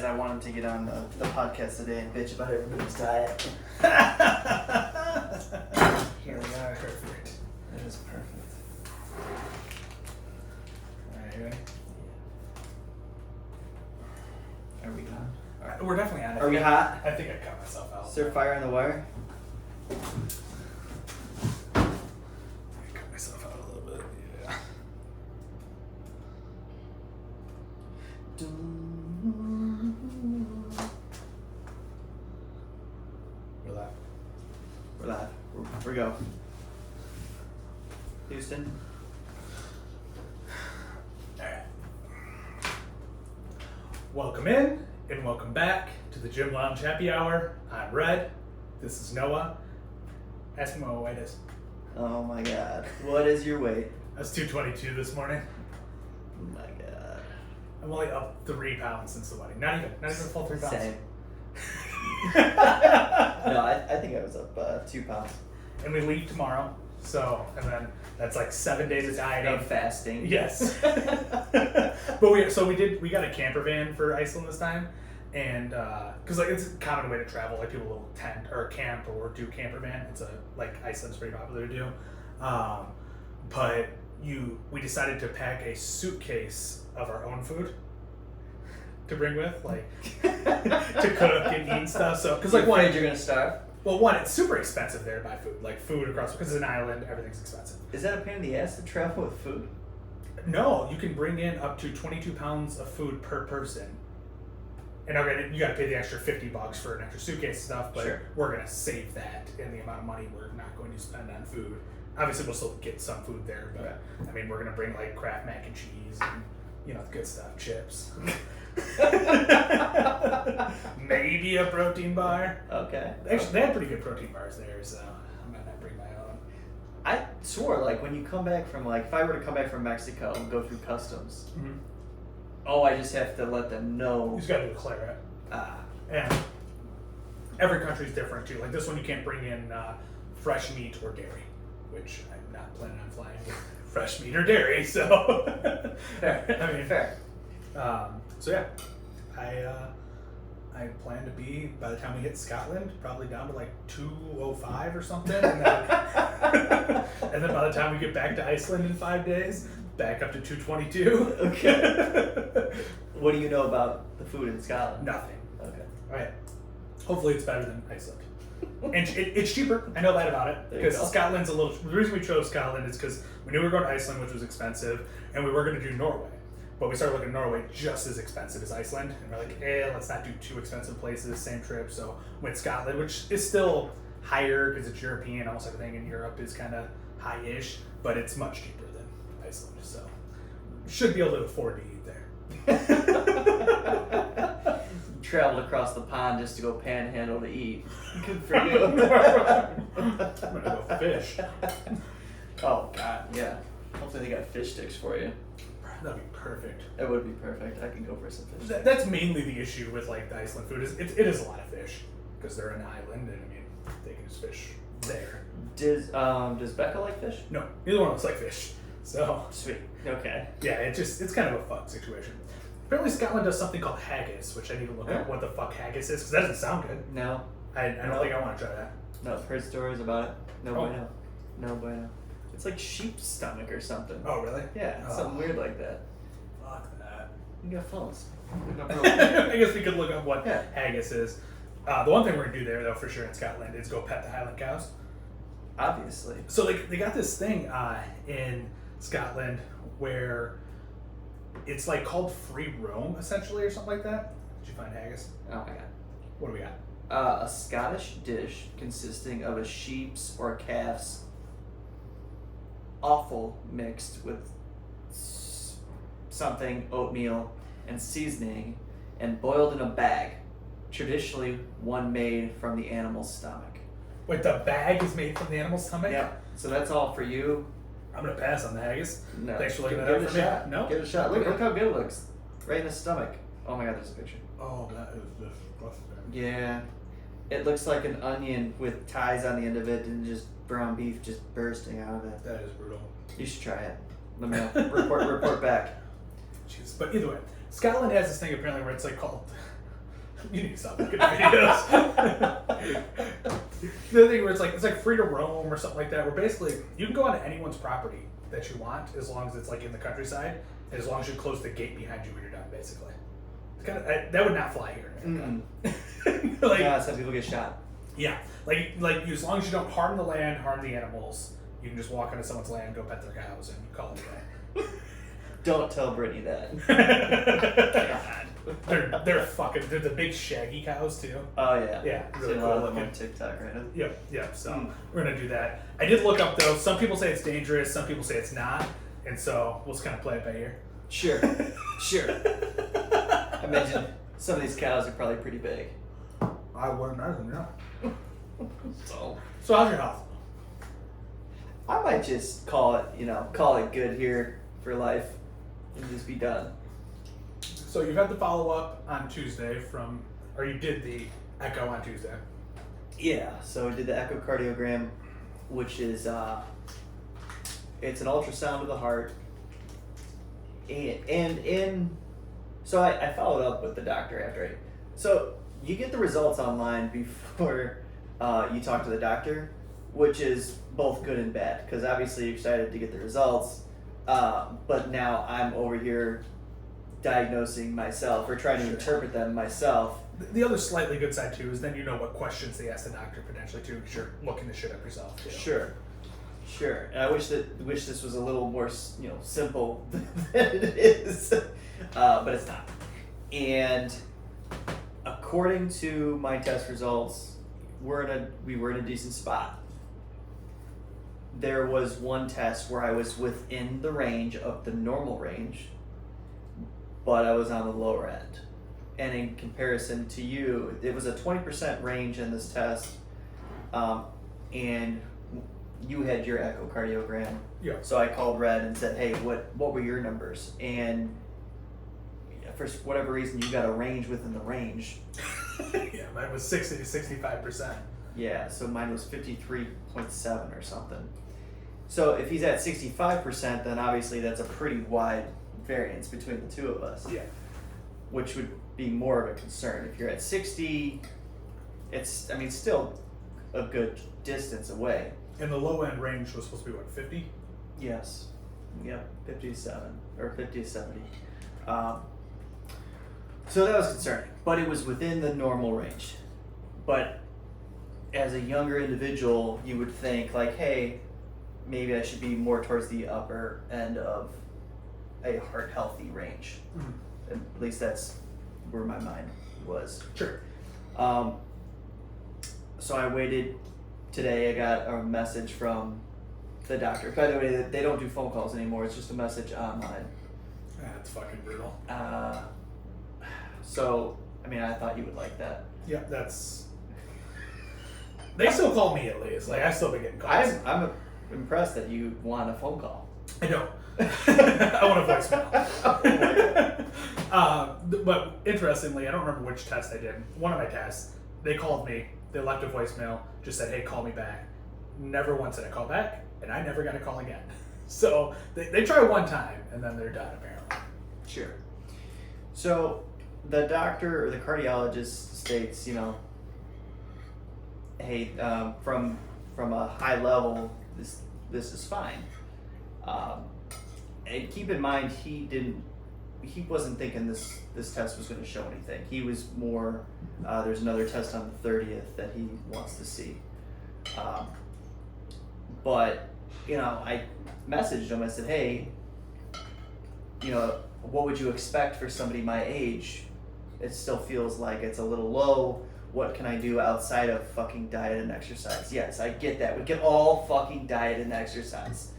I want him to get on the podcast today and bitch about everybody's diet. Here we are. Perfect. That is perfect. Alright, ready? Are we on? Alright, we're definitely on it. Are we hot? I think I cut myself out. Is there fire on the wire? I cut myself out a little bit, yeah. We're live. We're live. We go. Houston. Alright. Welcome in and welcome back to the Gym Lounge Happy Hour. I'm Red. This is Noah. Ask me what my weight is. Oh my god. What is your weight? I was 222 this morning. Oh my god. I'm only up 3 pounds since the wedding. Not even a full 3 pounds. Same. No, I think I was up 2 pounds. And we leave tomorrow. So, and then that's like 7 days of dieting. No fasting. Yes. But we got a camper van for Iceland this time. And, cause like it's a common way to travel. Like people will tent or camp or do camper van. It's Iceland's pretty popular to do. But we decided to pack a suitcase of our own food to bring with, like, to cook and eat and stuff. So, cause like you're gonna starve? Well, one, it's super expensive there to buy food. Like food across, because it's an island, everything's expensive. Is that a pain in the ass to travel with food? No, you can bring in up to 22 pounds of food per person. And okay, you got to pay the extra $50 for an extra suitcase and stuff, but sure. We're going to save that in the amount of money we're not going to spend on food. Obviously, we'll still get some food there, but right. I mean, we're going to bring like Kraft mac and cheese and, the good stuff, chips. Maybe a protein bar. Okay. Actually, they have pretty good protein bars there, so I might not bring my own. I swore, like, when you come back from, like, if I were to come back from Mexico and go through customs, I just have to let them know. You just got to declare it. And every country's different, too. Like, this one, you can't bring in fresh meat or dairy, which I'm not planning on flying with fresh meat or dairy, so. Fair. I mean, fair. So, yeah. I plan to be, by the time we hit Scotland, probably down to like 205 or something. And then by the time we get back to Iceland in 5 days, back up to 222. Okay. What do you know about the food in Scotland? Nothing. Okay. All right. Hopefully it's better than Iceland. And it's cheaper. I know that about it. Because Scotland's the reason we chose Scotland is because we knew we were going to Iceland, which was expensive, and we were going to do Norway. But we started looking at Norway just as expensive as Iceland. And we're like, let's not do two expensive places, same trip. So went Scotland, which is still higher because it's European. Almost everything in Europe is kind of high-ish, but it's much cheaper than Iceland. So should be able to afford to eat there. Traveled across the pond just to go panhandle to eat. Good for you. I'm gonna go fish. Oh, God, yeah. Hopefully they got fish sticks for you. That'd be perfect. That would be perfect. I can go for some fish. That's mainly the issue with like the Iceland food. It is a lot of fish because they're an island, and I mean they can just fish there. Does Becca like fish? No, neither one of us like fish. So sweet. Okay. Yeah, it's kind of a fuck situation. Apparently Scotland does something called haggis, which I need to look up what the fuck haggis is because that doesn't sound good. No. I don't think I want to try that. No, I've heard stories about it. No bueno. No bueno. It's like sheep's stomach or something. Oh, really? Yeah, something weird like that. Fuck that. You got phones. I guess we could look up what haggis is. The one thing we're gonna do there, though, for sure in Scotland, is go pet the Highland cows. Obviously. So, like, they got this thing in Scotland where it's like called free roam, essentially, or something like that. Did you find haggis? Oh my god. What do we got? A Scottish dish consisting of a sheep's or a calf's offal mixed with something, oatmeal, and seasoning, and boiled in a bag. Traditionally, one made from the animal's stomach. Wait, the bag is made from the animal's stomach? Yeah. So that's all for you. I'm gonna pass on the haggis. No. Thanks for looking Give that it up a for shot. me. No? Give it a shot. Look how good it looks. Right in the stomach. Oh my god, there's a picture. Oh, that is disgusting. Yeah. It looks like an onion with ties on the end of it and just brown beef just bursting out of it. That is brutal. You should try it. Let me know. report back. Jeez. But either way, Scotland has this thing apparently where it's like called You need to stop looking at videos. The other thing where it's like free to roam or something like that, where basically you can go onto anyone's property that you want as long as it's like in the countryside, and as long as you close the gate behind you when you're done, basically. It's kind of that would not fly here in America. Like, yeah, some people get shot. Yeah, like as long as you don't harm the land, harm the animals, you can just walk onto someone's land, go pet their cows, and call it a day. Don't tell Brittany that. God. They're they're the big shaggy cows too. Oh yeah. Yeah, really Seen a cool lot of them looking. on TikTok right now. Yep. So we're gonna do that. I did look up though. Some people say it's dangerous. Some people say it's not. And so we'll just kind of play it by ear. Sure. I imagine some of these cows are probably pretty big. I wouldn't imagine, yeah. So how's your health? I might just call it good here for life and just be done. So you had the follow up on Tuesday or you did the echo on Tuesday. Yeah, so we did the echocardiogram, which is it's an ultrasound of the heart, so I followed up with the doctor after so you get the results online before you talk to the doctor, which is both good and bad, because obviously you're excited to get the results, but now I'm over here diagnosing myself or trying to interpret them myself. The other slightly good side too is then you know what questions they ask the doctor potentially too, because you're looking this shit up yourself too. Sure. And I wish this was a little more simple than it is, but it's not. And according to my test results, we were in a decent spot. There was one test where I was within the range of the normal range, but I was on the lower end. And in comparison to you, it was a 20% range in this test, and you had your echocardiogram. Yeah. So I called Red and said, hey, what were your numbers? And for whatever reason, you got a range within the range. Yeah, mine was 60 to 65%. Yeah, so mine was 53.7 or something. So if he's at 65%, then obviously that's a pretty wide variance between the two of us. Yeah. Which would be more of a concern. If you're at 60, it's, still a good distance away. And the low end range was supposed to be what, 50? Yes. Yep, 57 or 50 to 70. So that was concerning, but it was within the normal range. But as a younger individual, you would think like, hey, maybe I should be more towards the upper end of a heart healthy range. Mm-hmm. At least that's where my mind was. Sure. So I waited. Today I got a message from the doctor. By the way, they don't do phone calls anymore. It's just a message online. That's fucking brutal. So, I thought you would like that. Yeah, they still call me at least. Like, I've still been getting calls. I'm impressed that you want a phone call. I don't. I want a voicemail. But interestingly, I don't remember which test I did. One of my tests, they called me, they left a voicemail, just said, hey, call me back. Never once did I call back, and I never got a call again. So they try one time, and then they're done, apparently. Sure. So the doctor or the cardiologist states, hey, from a high level, this is fine. And keep in mind, he wasn't thinking this test was going to show anything. He was more, there's another test on the 30th that he wants to see. But, I messaged him. I said, hey, what would you expect for somebody my age? It still feels like it's a little low. What can I do outside of fucking diet and exercise? Yes, I get that. We can all fucking diet and exercise.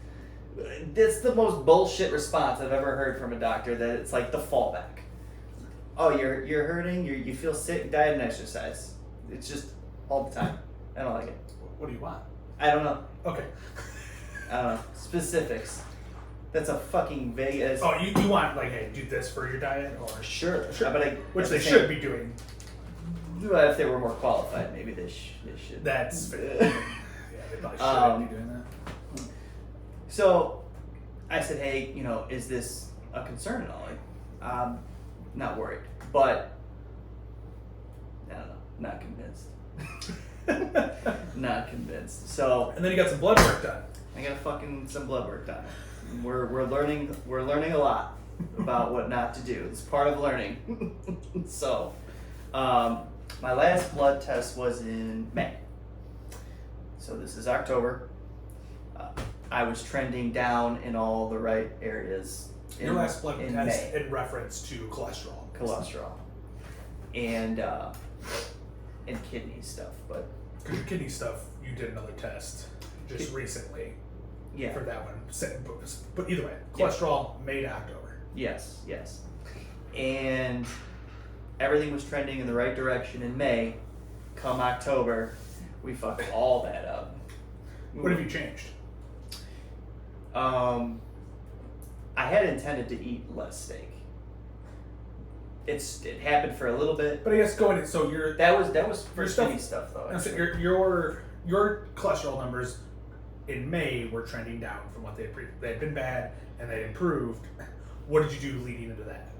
That's the most bullshit response I've ever heard from a doctor, that it's like the fallback. Oh, you're hurting? You feel sick? Diet and exercise. It's just all the time. I don't like it. What do you want? I don't know. Okay. I don't know. Specifics. That's a fucking vague. Oh, you want, like, hey, do this for your diet? Or Sure. But which they should be doing. Well, if they were more qualified, maybe they should. That's fair. Yeah, they probably should be doing that. So I said, hey, is this a concern at all? Like, I'm not worried. But Not convinced. Not convinced. So And then you got some blood work done. I got some blood work done. We're learning a lot about what not to do. It's part of learning. So my last blood test was in May. So this is October. I was trending down in all the right areas. Your last blood test May. in reference to cholesterol. Cholesterol. And kidney stuff, but Because your kidney stuff, you did another test just recently yeah. for that one. But either way, cholesterol, May to October. Yes. And everything was trending in the right direction in May. Come October, we fucked all that up. What have you changed? I had intended to eat less steak. It happened for a little bit. But I guess going in, so you're That was for your skinny stuff though. So your cholesterol numbers in May were trending down from what they had been bad and they improved. What did you do leading into that?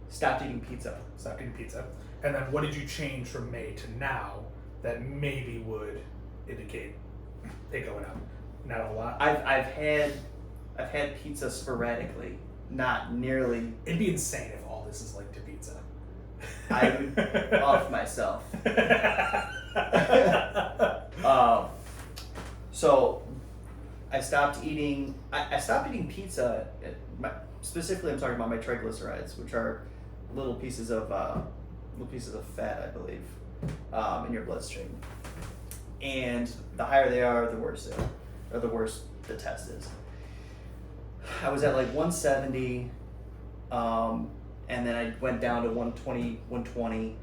Stopped eating pizza. Stopped eating pizza. And then what did you change from May to now that maybe would indicate it going up? Not a lot. I've had pizza sporadically, not nearly. It'd be insane if all this is linked to pizza. I would off myself. So I stopped eating. I stopped eating pizza. Specifically, I'm talking about my triglycerides, which are little pieces of fat, I believe, in your bloodstream. And the higher they are, the worse they are, or the worse the test is. I was at like 170, and then I went down to 120, 120.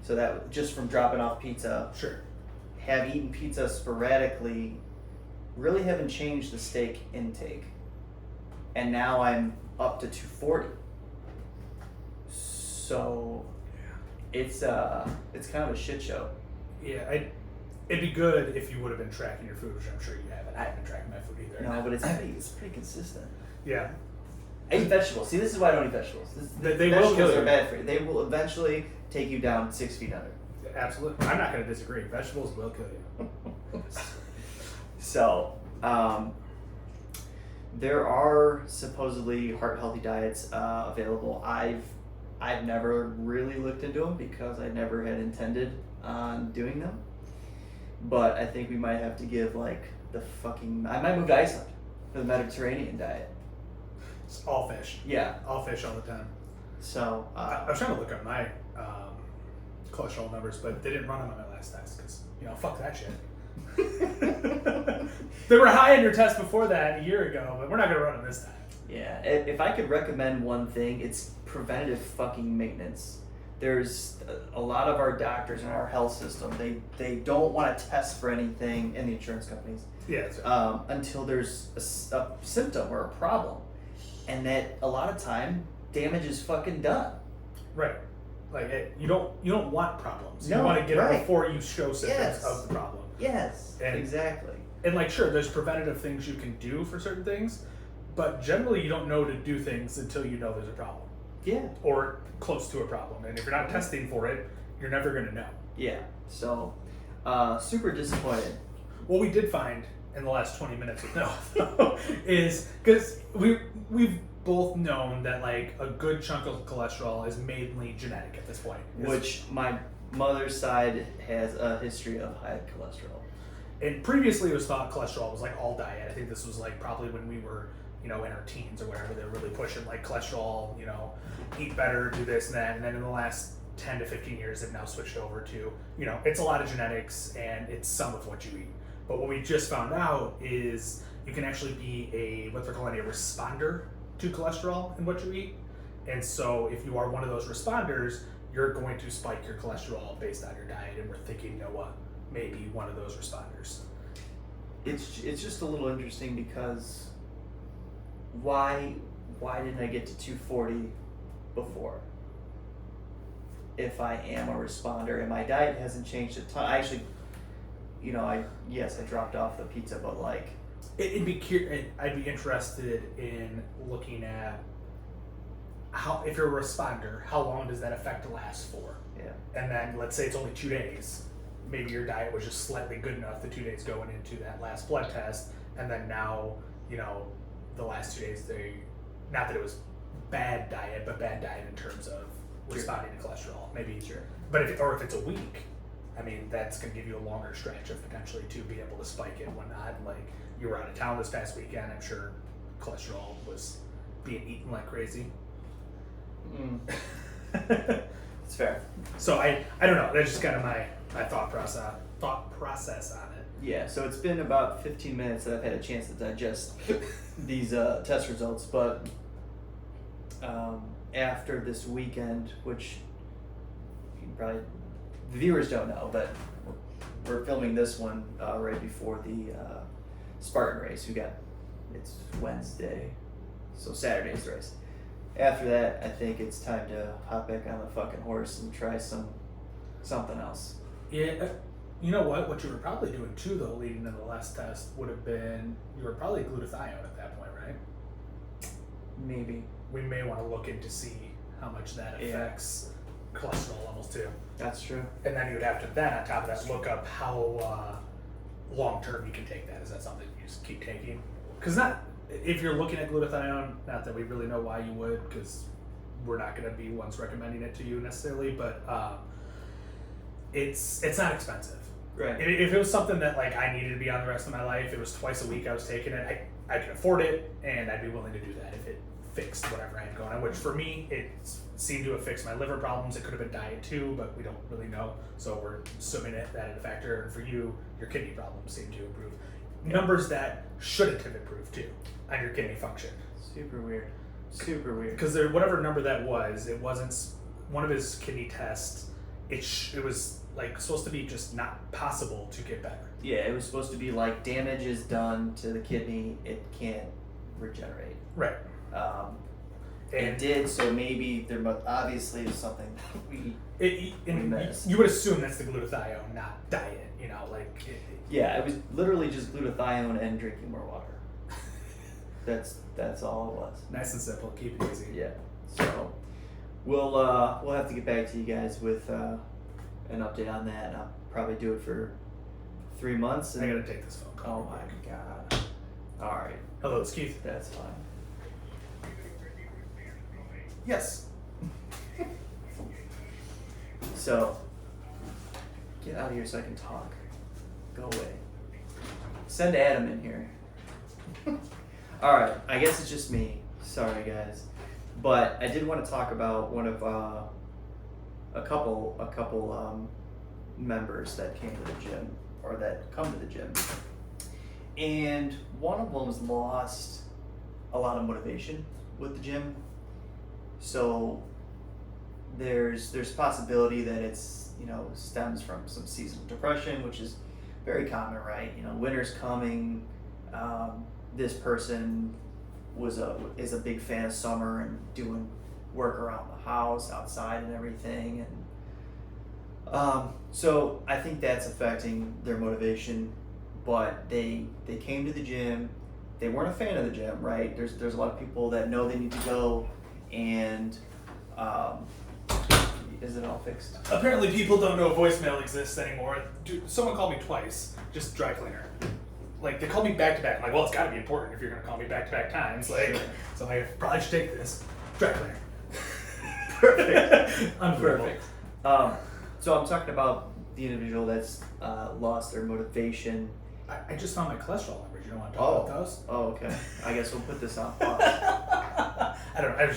So that just from dropping off pizza. Sure. Have eaten pizza sporadically, really haven't changed the steak intake. And now I'm up to 240. So it's kind of a shit show. Yeah, it'd be good if you would have been tracking your food, which I'm sure you haven't. I haven't been tracking my food either. No, but it's pretty consistent. Yeah. I eat vegetables. See, this is why I don't eat vegetables. They will Vegetables kill you. are bad for you. They will eventually take you down 6 feet under. Absolutely. I'm not going to disagree. Vegetables will kill you. So, there are supposedly heart-healthy diets available. I've never really looked into them because I never had intended on doing them. But I think we might have to give I might move to Iceland for the Mediterranean diet. It's all fish. Yeah. All fish all the time. So I was trying to look up my cholesterol numbers, but they didn't run them on my last test because, fuck that shit. They were high in your test before that a year ago, but we're not going to run them this time. yeah, if I could recommend one thing, it's preventative fucking maintenance. There's a lot of our doctors in our health system, they don't want to test for anything in the insurance companies. Yeah. That's right. Until there's a symptom or a problem. And that a lot of time, damage is fucking done. Right. You don't want problems. You No, want to get right. it before you show symptoms Yes. of the problem. Yes, And- exactly. And sure, there's preventative things you can do for certain things, but generally you don't know to do things until you know there's a problem Yeah. or close to a problem. And if you're not testing for it, you're never going to know. Yeah. So, super disappointed. What we did find in the last 20 minutes with Noah is because we've both known that a good chunk of cholesterol is mainly genetic at this point. Which my mother's side has a history of high cholesterol. And previously it was thought cholesterol was all diet. I think this was probably when we were, in our teens or whatever, they were really pushing cholesterol, eat better, do this and that. And then in the last 10 to 15 years, they've now switched over to, it's a lot of genetics and it's some of what you eat. But what we just found out is you can actually be what they're calling a responder to cholesterol in what you eat. And so if you are one of those responders, you're going to spike your cholesterol based on your diet. And we're thinking Noah may be one of those responders. It's just a little interesting because why didn't I get to 240 before? If I am a responder and my diet hasn't changed a ton, I actually, I dropped off the pizza, but I'd be interested in looking at how if you're a responder, how long does that effect last for? Yeah. And then let's say it's only 2 days. Maybe your diet was just slightly good enough the 2 days going into that last blood test, and then now, the last 2 days not that it was bad diet, but bad diet in terms of responding to cholesterol. Maybe Sure. But if it's a week, I mean, that's going to give you a longer stretch of potentially to be able to spike it and whatnot. Like, you were out of town this past weekend, I'm sure cholesterol was being eaten like crazy. It's fair. So I don't know. That's just kind of my thought process on it. Yeah, so it's been about 15 minutes that I've had a chance to digest these test results, but after this weekend, which you probably the viewers don't know, but we're filming this one right before the Spartan Race. It's Wednesday, so Saturday's race. After that, I think it's time to hop back on the fucking horse and try something else. Yeah, you know what? What you were probably doing too, though, leading to the last test would have been you were probably glutathione at that point, right? Maybe. We may want to look into see how much that affects cholesterol levels too. That's true. And then you would have to then, on top of that, look up how long term you can take that. Is that something you just keep taking? Because if you're looking at glutathione, not that we really know why you would, because we're not going to be ones recommending it to you necessarily, but it's not expensive. Right. If it was something that like I needed to be on the rest of my life, it was twice a week I was taking it, I could afford it, and I'd be willing to do that if it fixed whatever I had going on, which for me, it seemed to have fixed my liver problems. It could have been diet too, but we don't really know, so we're assuming that had a factor. And for you, your kidney problems seem to improve. Yeah. Numbers that shouldn't have improved too on your kidney function. Super weird. Because whatever number that was, it wasn't one of his kidney tests. It was like supposed to be just not possible to get better. Yeah, it was supposed to be like damage is done to the kidney, it can't regenerate. Right. It did, so maybe there obviously is something that we missed. You would assume that's the glutathione, not diet. Yeah, it was literally just glutathione and drinking more water. That's all it was. Nice and simple. Keep it easy. Yeah. So we'll have to get back to you guys with an update on that, and I'll probably do it for 3 months. And I gotta take this phone call. Oh my god. All right. Hello, it's Keith. That's fine. Yes. So get out of here so I can talk. Go away. Send Adam in here. All right. I guess it's just me. Sorry, guys. But I did want to talk about one of a couple members that came to the gym, or that come to the gym, and one of them's lost a lot of motivation with the gym. So there's a possibility that it's stems from some seasonal depression, which is very common, right? Winter's coming. This person is a big fan of summer and doing work around the house, outside and everything, and so I think that's affecting their motivation. But they came to the gym. They weren't a fan of the gym, right? There's a lot of people that know they need to go, and is it all fixed? Apparently, people don't know voicemail exists anymore. Dude, someone called me twice. Just dry cleaner. Like, they called me back to back. I'm like, well, it's got to be important if you're going to call me back to back times. Like, so I probably should take this. Dry cleaner. Perfect. Perfect. So I'm talking about the individual that's lost their motivation. I just found my cholesterol numbers. You don't want to talk about those? Oh, okay. I guess we'll put this on pause. I don't know.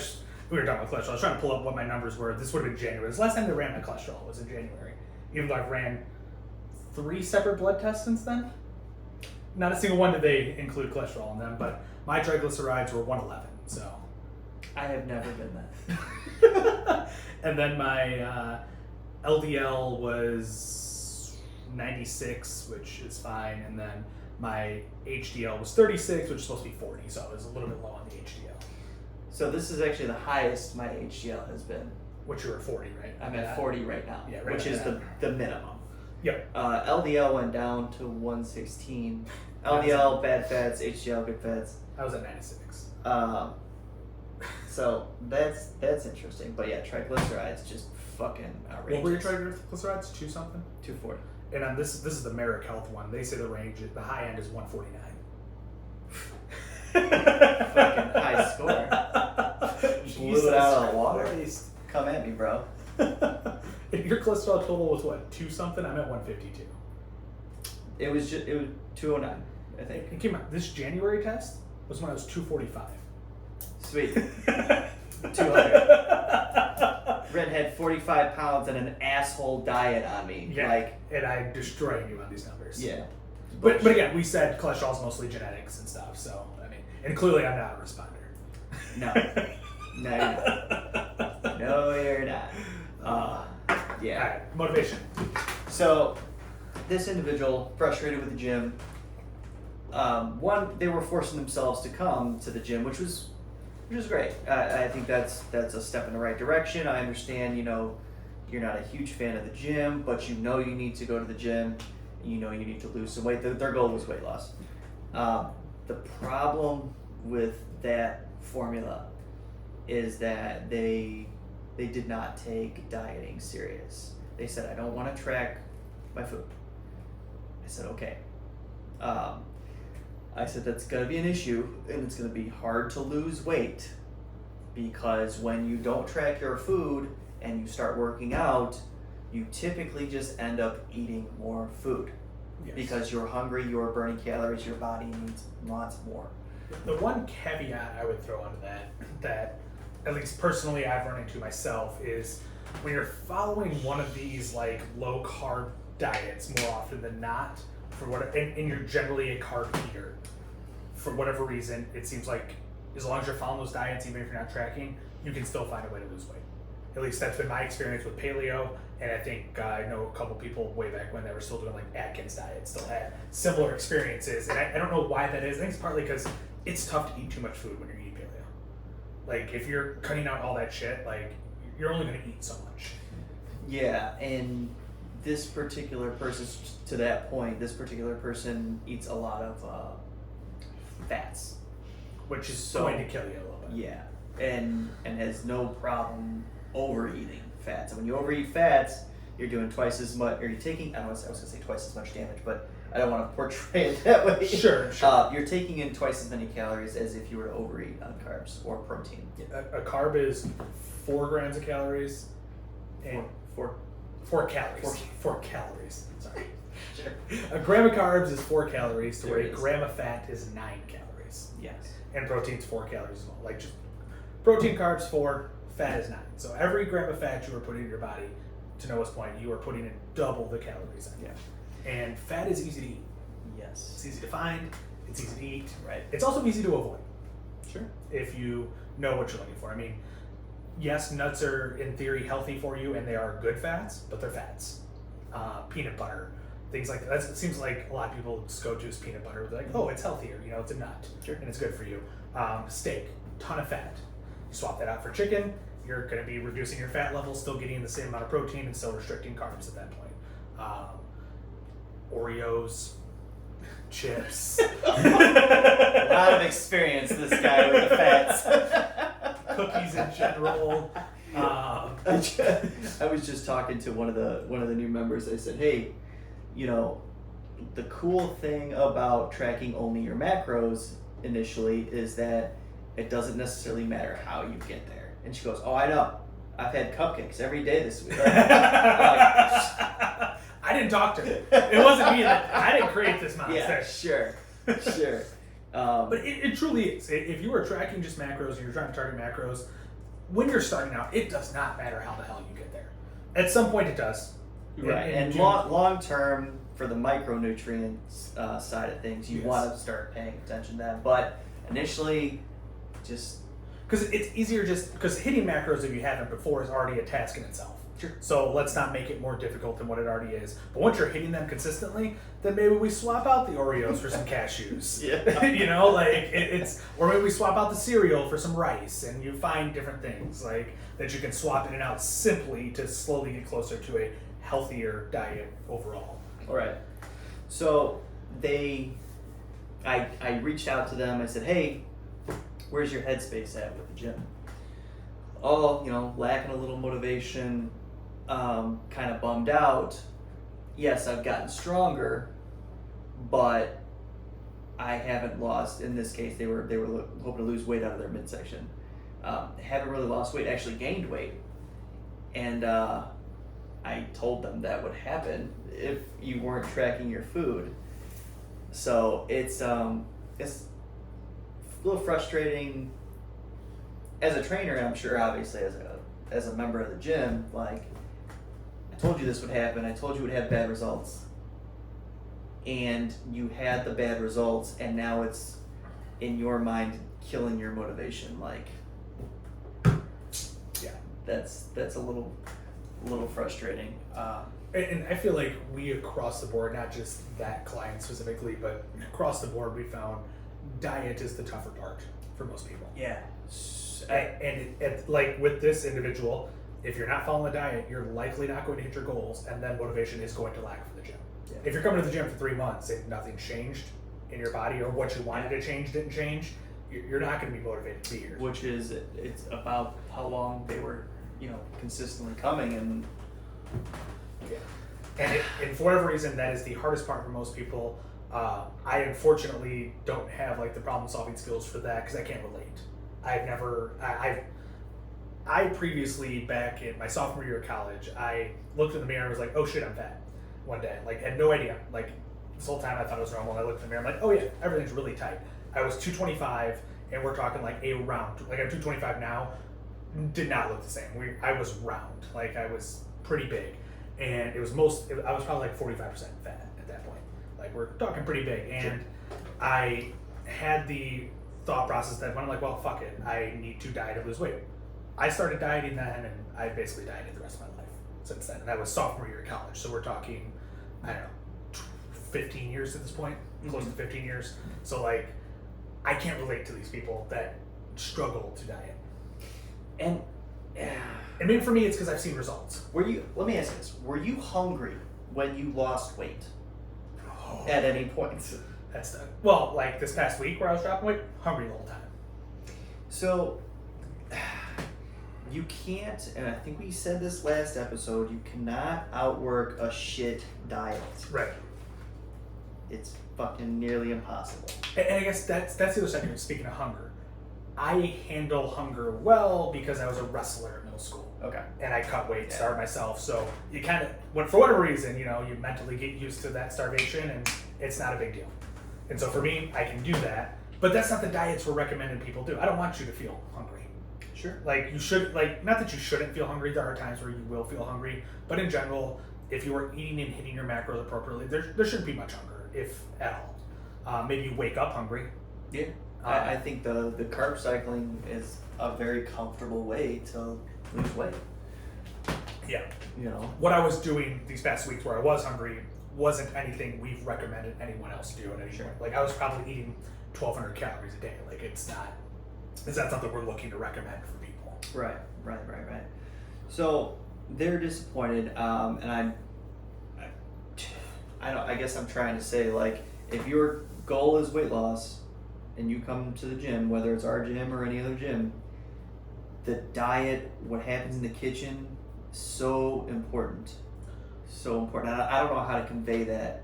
We were talking about cholesterol. I was trying to pull up what my numbers were. This would have been January. This last time they ran my cholesterol was in January. Even though I've ran 3 separate blood tests since then. Not a single one did they include cholesterol in them, but my triglycerides were 111. So I have never been that. And then my LDL was 96, which is fine, and then my HDL was 36, which is supposed to be 40, so I was a little bit low on the HDL. So this is actually the highest my HDL has been. Which you were 40, right? I'm at 40 right now, yeah, right, which is the minimum. Yep. LDL went down to 116. LDL, bad fats, HDL, good fats. I was at 96. So that's interesting. But yeah, triglycerides just fucking outrageous. What were your triglycerides? 2 something? 240. And this is the Merrick Health one. They say the range, the high end is 149. Fucking high score. Blew it out of the water. Christ. Come at me, bro. And your cholesterol total was what, 2 something? I'm at 152. It was 209, I think. It came out, this January test was when I was 245. Sweet. 200. Red had 45 pounds and an asshole diet on me. Yeah, and I'm destroying you on these numbers. Yeah. But again, we said cholesterol is mostly genetics and stuff, so, I mean, and clearly I'm not a responder. No. No, you're not. No, you're not. Yeah. All right, motivation. So, this individual, frustrated with the gym, they were forcing themselves to come to the gym, which was great. I think that's a step in the right direction. I understand, you're not a huge fan of the gym, but you need to go to the gym. You need to lose some weight. Their goal was weight loss. The problem with that formula is that they did not take dieting serious. They said, I don't want to track my food. I said, okay. I said, that's going to be an issue, and it's going to be hard to lose weight, because when you don't track your food and you start working out, you typically just end up eating more food. Yes. Because you're hungry, you're burning calories, your body wants more. The one caveat I would throw onto that at least personally I've run into myself, is when you're following one of these like low carb diets more often than not, and you're generally a carb eater, for whatever reason, it seems like as long as you're following those diets, even if you're not tracking, you can still find a way to lose weight. At least that's been my experience with paleo, and I think I know a couple people way back when they were still doing like Atkins diets, still had similar experiences, and I don't know why that is. I think it's partly because it's tough to eat too much food when you're eating paleo. Like if you're cutting out all that shit, like you're only going to eat so much. Yeah, and this particular person, to that point, this particular person eats a lot of fats, which is going to kill you a little bit. Yeah, and has no problem overeating fats. And when you overeat fats, you're doing twice as much, or you're taking, I was going to say twice as much damage, but I don't want to portray it that way. Sure. You're taking in twice as many calories as if you were to overeat on carbs or protein. Yeah, a carb is 4 grams of calories. And 4 calories. 4 calories. Sorry. Sure. A gram of carbs is 4 calories, to where a gram of fat is 9 calories. Yes. And protein's 4 calories as well. Like just protein, carbs 4, fat is 9. So every gram of fat you are putting in your body, to Noah's point, you are putting in double the calories in. Yeah. And fat is easy to eat. Yes. It's easy to find. It's easy to eat. Right. It's also easy to avoid. Sure. If you know what you're looking for. I mean, yes, nuts are in theory healthy for you, and they are good fats, but they're fats. Peanut butter, things like that. It seems like a lot of people just go to is peanut butter. They're like, oh, it's healthier. It's a nut, sure, and it's good for you. Steak, ton of fat. You swap that out for chicken, you're going to be reducing your fat level, still getting the same amount of protein, and still restricting carbs at that point. Oreos, chips. A lot of experience, this guy with the fats. Cookies in general. I was just talking to one of the new members. I said, hey, the cool thing about tracking only your macros initially is that it doesn't necessarily matter how you get there. And she goes, oh, I know. I've had cupcakes every day this week. I didn't talk to her. It wasn't me. I didn't create this monster. Yeah, sure. But it truly is. If you are tracking just macros and you're trying to target macros, when you're starting out, it does not matter how the hell you get there. At some point it does. Right. And long term, for the micronutrients side of things, you want to start paying attention to that. But initially, just... Because it's easier because hitting macros, if you haven't before, is already a task in itself. Sure. So let's not make it more difficult than what it already is. But once you're hitting them consistently, then maybe we swap out the Oreos for some cashews. Yeah. Or maybe we swap out the cereal for some rice, and you find different things like that you can swap in and out simply to slowly get closer to a healthier diet overall. All right. So I reached out to them. I said, hey, where's your headspace at with the gym? lacking a little motivation, kind of bummed out. Yes, I've gotten stronger, but I haven't lost. In this case, they were hoping to lose weight out of their midsection. Haven't really lost weight. Actually gained weight, and I told them that would happen if you weren't tracking your food. So it's a little frustrating as a trainer, and I'm sure obviously as a member of the gym. Like, I told you this would happen. I told you it would have bad results. And you had the bad results, and now it's in your mind killing your motivation. Like, yeah, that's a little frustrating. And I feel like we across the board, not just that client specifically, but across the board, we found diet is the tougher part for most people. Yeah. Like with this individual, if you're not following the diet, you're likely not going to hit your goals, and then motivation is going to lack for the gym. Yeah. If you're coming to the gym for 3 months and nothing changed in your body, or what you wanted to change didn't change, you're not going to be motivated to be here. Which is, it's about how long they were, consistently coming, and yeah. And for whatever reason, that is the hardest part for most people. I unfortunately don't have like the problem solving skills for that because I can't relate. I previously, back in my sophomore year of college, I looked in the mirror and was like, oh shit, I'm fat. One day, like, had no idea. Like, this whole time I thought it was normal. I looked in the mirror, I'm like, oh yeah, everything's really tight. I was 225, and we're talking like a round. Like, I'm 225 now. Did not look the same. I was round. Like, I was pretty big, and I was probably like 45% fat at that point. Like, we're talking pretty big, and I had the thought process that when I'm like, well, fuck it, I need to diet and lose weight. I started dieting then, and I basically dieted the rest of my life since then. And that was sophomore year of college, so we're talking, I don't know, 15 years at this point, close to 15 years. So like, I can't relate to these people that struggle to diet. And maybe for me, it's because I've seen results. Let me ask you this: were you hungry when you lost weight at any point? Well, like this past week where I was dropping weight, hungry the whole time. So you can't, and I think we said this last episode, you cannot outwork a shit diet. Right. It's fucking nearly impossible. And I guess that's the other side. Speaking of hunger, I handle hunger well because I was a wrestler in middle school. Okay. And I cut weight, starved myself. So you kind of, for whatever reason, you mentally get used to that starvation, and it's not a big deal. And so for me, I can do that. But that's not the diets we're recommending people do. I don't want you to feel hungry. Sure. Like, you should, not that you shouldn't feel hungry. There are times where you will feel hungry. But in general, if you are eating and hitting your macros appropriately, there shouldn't be much hunger, if at all. Maybe you wake up hungry. Yeah. I think the carb cycling is a very comfortable way to lose weight. Yeah. What I was doing these past weeks where I was hungry wasn't anything we've recommended anyone else do at any point. Like, I was probably eating 1,200 calories a day. Like, it's not something we're looking to recommend for people. Right. So they're disappointed, and I guess I'm trying to say, like, if your goal is weight loss and you come to the gym, whether it's our gym or any other gym, the diet, what happens in the kitchen, so important. So important. I don't know how to convey that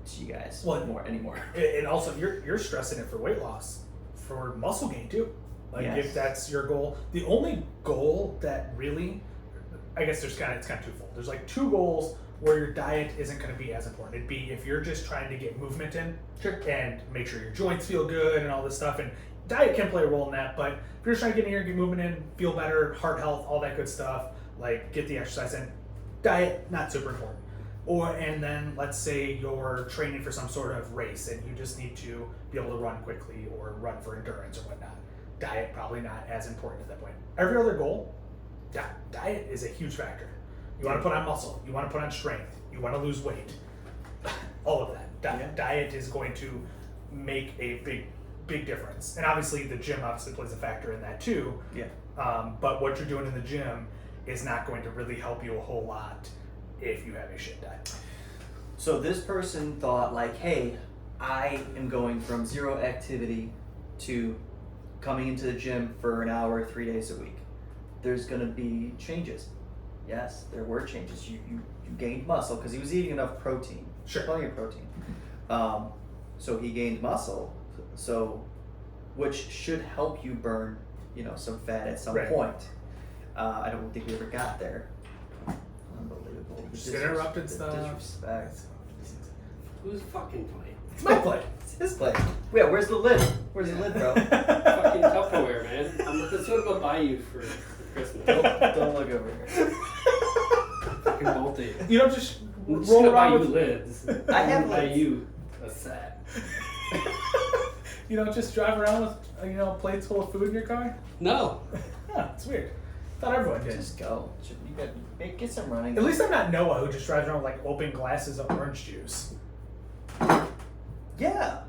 to you guys anymore. And also, you're stressing it for weight loss, for muscle gain too. Like, yes. If that's your goal, the only goal that really, I guess it's kind of twofold. There's like two goals where your diet isn't going to be as important. It'd be if you're just trying to get movement in, and make sure your joints feel good and all this stuff. And diet can play a role in that, but if you're just trying to get in here, get movement in, feel better, heart health, all that good stuff, like get the exercise in, diet, not super important. And then let's say you're training for some sort of race and you just need to be able to run quickly or run for endurance or whatnot. Diet, probably not as important at that point. Every other goal, diet is a huge factor. You want to put on muscle, you want to put on strength, you want to lose weight, all of that. Diet is going to make a big difference. And obviously the gym obviously plays a factor in that too. Yeah. But what you're doing in the gym is not going to really help you a whole lot if you have a shit diet. So this person thought, like, hey, I am going from zero activity to coming into the gym for an hour 3 days a week. there's going to be changes. Yes, there were changes. You gained muscle because he was eating enough protein. Sure. Plenty of protein. So he gained muscle. So, which should help you burn, some fat at some point. I don't think we ever got there. Unbelievable. Just interrupted stuff. Disrespect. Who's fucking playing? It's my plate. It's his plate. Yeah, where's the lid? Where's the lid, bro? Fucking Tupperware, man. That's what I'm gonna buy you for Christmas. Don't look over here. Fucking multi. You don't just I'm just roll gonna buy around you with lids. I have I'm gonna buy lids. you a set. You don't just drive around with plates full of food in your car? No. Huh, it's weird. Thought everyone did. Just go. Get some running. At least I'm not Noah who just drives around with open glasses of orange juice. Yeah.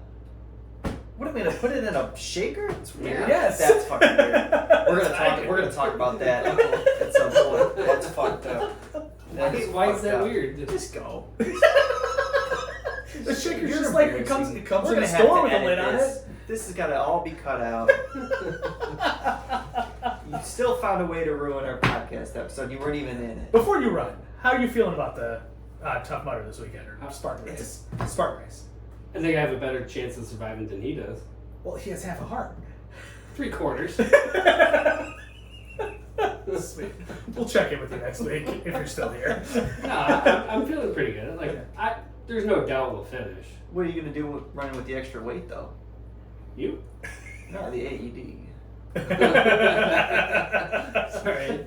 What am I gonna put it in a shaker? It's weird. Yes. That's fucking weird. We're gonna talk about that at some point. That's fucked up. Why is that weird? Just go. The shaker's You're just it comes embarrassing. in We're a gonna have store to with a edit lid on this. it. This has got to all be cut out. You still found a way to ruin our podcast episode. You weren't even in it. Before you run, how are you feeling about the Tough Mudder this weekend or Spartan Race? Spartan Race. I think I have a better chance of surviving than he does. Well, he has half a heart. 3/4. Sweet. We'll check in with you next week if you're still here. No, I'm feeling pretty good. There's no doubt we'll finish. What are you gonna do running with the extra weight though? You? No, the AED. Sorry.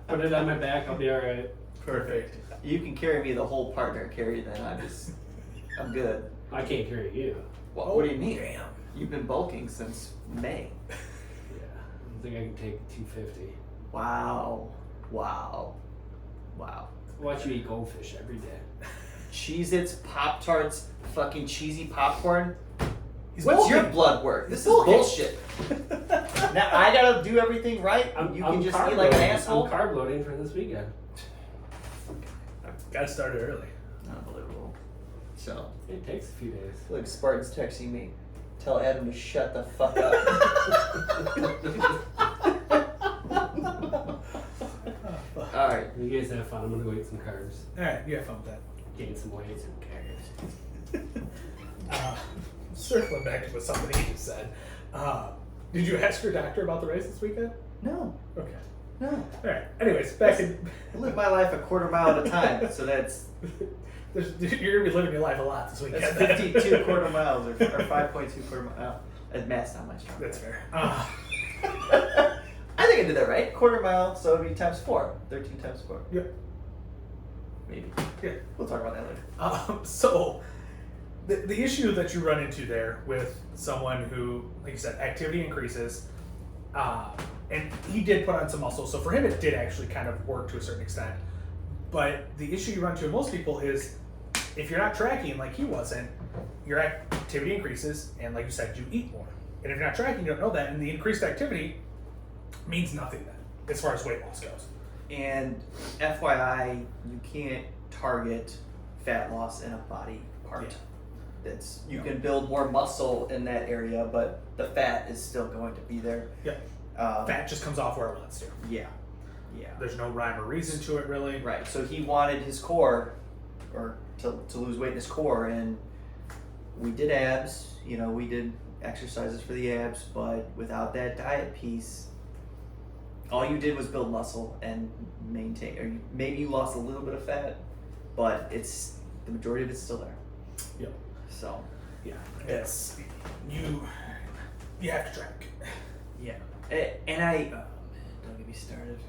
Put it on my back. I'll be all right. Perfect. You can carry me the whole partner carry. Then I'm good. I can't carry you. What do you mean? Damn. You've been bulking since May. Yeah. I think I can take 250. Wow. Watch you eat goldfish every day. Cheez-Its, Pop-Tarts, fucking cheesy popcorn. He's What's your bulking. blood work? This is bulking. bullshit. Now I gotta do everything right. You can just eat like an asshole. I'm carb loading for this weekend. Gotta start it early. Unbelievable. So, It takes a few days. look, Spartan's texting me. Tell Adam to shut the fuck up. Alright. You guys have fun. I'm gonna go eat some carbs. Alright, you have fun with that. Gain some weight. Who cares? Circling back to what somebody just said. Did you ask your doctor about the race this weekend? No. Okay. No. Alright. Anyways, back in. I live my life a quarter mile at a time, so that's You're gonna be living your life a lot this weekend. 52 quarter miles or 5.2 quarter miles. Math's not my strong. That's fair. I think I did that right. Quarter mile, so it'd be times 4. 13 times 4. Yep. Maybe. Yeah. We'll talk about that later. So, the issue that you run into there with someone who, like you said, activity increases, and he did put on some muscle, so for him it did actually kind of work to a certain extent. But the issue you run into with most people is if you're not tracking like he wasn't, your activity increases, and like you said, you eat more. And if you're not tracking, you don't know that, and the increased activity means nothing then, as far as weight loss goes. And FYI, you can't target fat loss in a body part. Yeah. You can build more muscle in that area, but the fat is still going to be there. Yeah. Fat just comes off where it wants to. Yeah. There's no rhyme or reason to it, really. Right. So he wanted his core, or to lose weight in his core, and we did abs. We did exercises for the abs, but without that diet piece, all you did was build muscle and maintain. Or maybe you lost a little bit of fat, but the majority of it's still there. Yep. So. Yeah. It's you have to track. Yeah. And don't get me started.